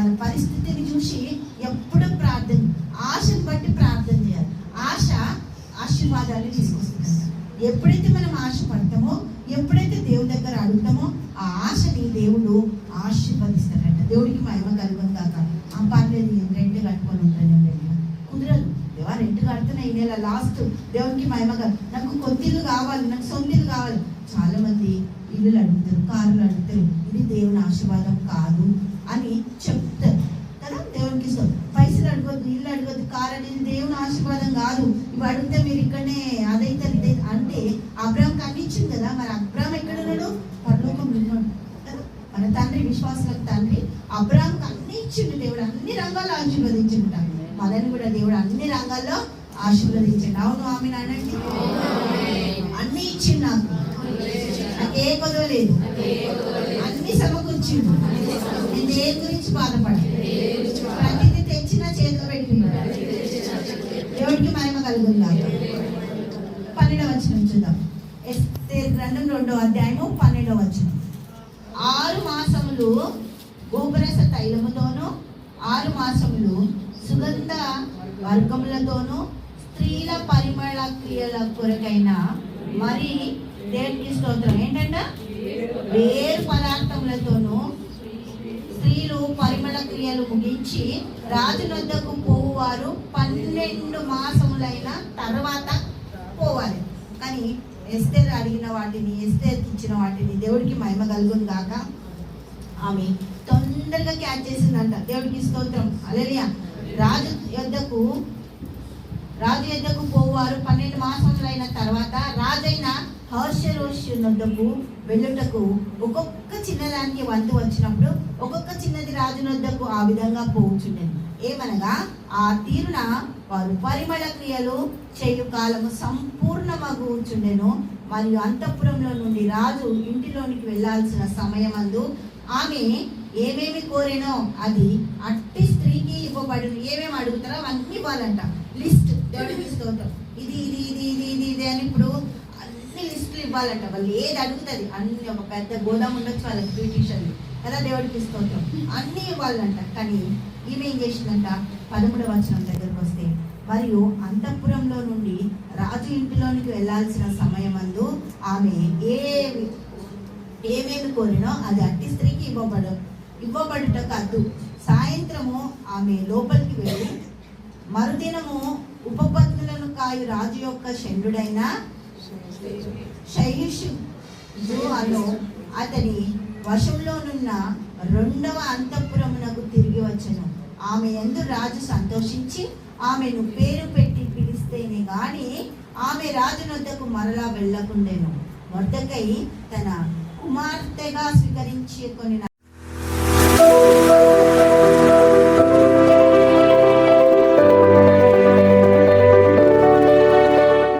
మన పరిస్థితిని చూసి ఎప్పుడు ప్రార్థన, ఆశను బట్టి ప్రార్థన చేయాలి. ఆశ ఆశీర్వాదాలు తీసుకొస్తుందంట. ఎప్పుడైతే మనం ఆశపడతామో, ఎప్పుడైతే దేవుడి దగ్గర అడుగుతామో, ఆ ఆశని దేవుడు ఆశీర్వదిస్తాడంట. దేవుడికి మహిమ కలుగును కాక. పర్లేదు, రెంట్ కట్టుకొని ఉంటాను, కుదరదు, దేవా రెంట్ కడుతున్నా ఈ నెల లాస్ట్, దేవుడికి మహిమ కాదు, నాకు కొత్త ఇల్లు కావాలి, నాకు సొంత ఇల్లు కావాలి. చాలా మంది ఇల్లులు అడుగుతారు, కారులు అడుగుతారు. ఇది దేవుని ఆశీర్వాదం కాదు అని చెప్తారు కదా. దేవునికి ఇష్టం. పైసలు అడగొద్దు, ఇల్లు అడగొద్దు, కారు అనేది దేవుని ఆశీర్వాదం కాదు. ఇవి అడిగితే మీరు ఇక్కడనే అదైతే ఇదే అంటే అబ్రాహాంకి అన్ని ఇచ్చింది కదా. మరి అబ్రాహాం ఎక్కడ ఉన్నాడు? పరలోకం ఉన్నాడు కదా. మన తండ్రి, విశ్వాసులకు తండ్రి, అబ్రాహాంకి అన్ని ఇచ్చిండు దేవుడు, అన్ని రంగాల్లో ఆశీర్వదించుంటాడు. మనని కూడా దేవుడు అన్ని రంగాల్లో ఆశీర్వదించండి. అవును, ఆమె అనండి. అన్ని ఇచ్చిండు, నాకు ఏ కొదవ లేదు, అన్ని సమకూర్చిండు. నేను దేని గురించి బాధపడాలి, ప్రతిదీ తెచ్చిన చేతిలో పెట్టుకున్నాడు. దేవుడికి మహిమ కలుగుందా. 12వ వచనం చూద్దాం. ఎస్తేరు గ్రంథం 2వ అధ్యాయము 12వ వచనం. 6 మాసములు గోపురస తైలముతోనూ 6 మాసములు సుగంధ వర్గములతోనూ స్త్రీల పరిమళ క్రియల కొరకైన మరి దేవునికి స్తోత్రం ఏంటంటే వేరు పదార్థములతోనూ స్త్రీలు పరిమళ క్రియలు ముగించి రాజునొద్దకు పోవువారు 12 మాసములైన తర్వాత పోవాలి. కానీ ఎస్తేరు అడిగిన వాటిని, ఎస్తేరుకి ఇచ్చిన వాటిని, దేవుడికి మహిమ కలుగును గాక, ఆమె తొందరగా క్యాచ్ చేసిందంట. దేవుడికి స్తోత్రం. హల్లెలూయా. రాజు యొద్దకు పోవారు 12 మాసములైన తర్వాత రాజైన హర్షరోషునొద్దకు వెళ్ళుటకు ఒక్కొక్క చిన్నదానికి వంతు వచ్చినప్పుడు ఒక్కొక్క చిన్నది రాజునొద్దకు ఆ విధంగా పోవుచుండెను. ఏమనగా ఆ తీరున వారు పరిమళ క్రియలు చేయు కాలము సంపూర్ణమగుచుండెను. మరియు అంతఃపురంలో నుండి రాజు ఇంటిలోనికి వెళ్ళాల్సిన సమయమందు ఆమె ఏమేమి కోరేనో అది అట్టి స్త్రీకి ఇవ్వబడును. ఏమేమి అడుగుతారో అవన్నీ ఇవ్వాలంట. లిస్ట్, దేవుడికి స్తోత్రం. ఇది ఇది ఇది ఇది ఇది ఇది అని ఇప్పుడు అన్ని లిస్టులు ఇవ్వాలంట. వాళ్ళు ఏది అడుగుతుంది అన్ని, ఒక పెద్ద గోదాం ఉండొచ్చు వాళ్ళకి, బ్యూటిషియన్లు కదా. దేవుడికి స్తోత్రం. అన్నీ ఇవ్వాలంట. కానీ ఈమె ఏం చేసిందంట? 13వ వచనం దగ్గరకు వస్తే, మరియు అంతఃపురంలో నుండి రాజు ఇంటిలోనికి వెళ్ళాల్సిన సమయమందు ఆమె ఏమేమి కోరినో అది అట్టి స్త్రీకి ఇవ్వబడుట కాదు. సాయంత్రము ఆమె లోపలికి వెళ్ళి మరుదినము ఉపపత్నులను కాయు రాజు యొక్క షండుడైన షయీషు అను అతని వశంలోనున్న 2వ అంతఃపురమునకు తిరిగి వచ్చెను. ఆమె యందు రాజు సంతోషించి ఆమెను పేరు పెట్టి పిలిస్తేనే గాని ఆమె రాజునొద్దకు మరలా వెళ్ళకుండెను. మొర్దెకై తన కుమార్తెగా స్వీకరించుకొనిన